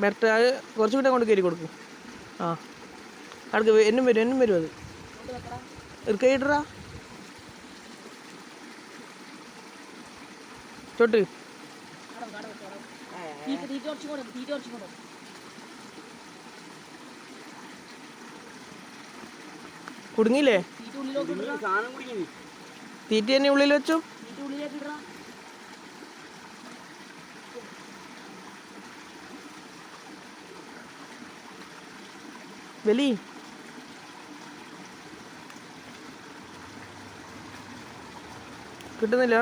Bert അത് കുറച്ചുകൂടെ കൊണ്ട് കയറി കൊടുക്കും. ആ അടുക്ക് എന്നും വരും അത് ഇറുക്കയിട്ടാ ചോട്ട് കുടുങ്ങിയില്ലേ? തീറ്റ തന്നെ ഉള്ളിൽ വെച്ചു. വലി കിട്ടുന്നില്ല.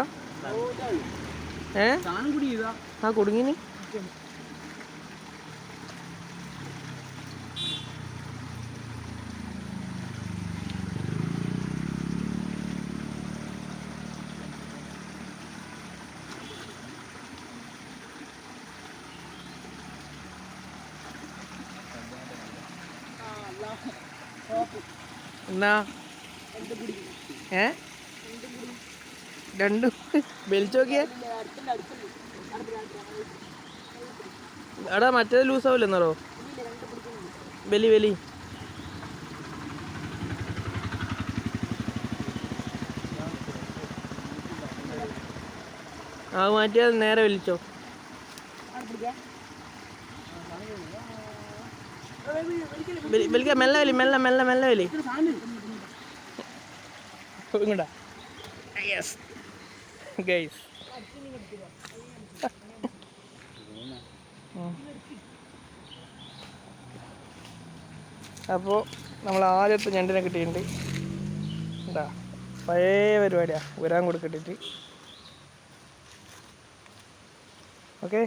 ആ കുടുങ്ങിന്. എന്നാ രണ്ടും വലിച്ചു നോക്കിയേ. എടാ മറ്റേത് ലൂസാവില്ല എന്നാലോ. വലി ആ മാറ്റിയാൽ നേരെ വലിച്ചോ. വലിക്കാം മെല്ലെ വലി ഇങ്ങോട്ടാ. Yes guys. അപ്പോൾ നമ്മൾ ആദ്യത്തെ ഞണ്ടിനെ കിട്ടിയിട്ടുണ്ട്. എന്താ പഴയ പരിപാടിയാണ്, വരാൻ കൊടുക്കിട്ടിട്ട്. ഓക്കെ.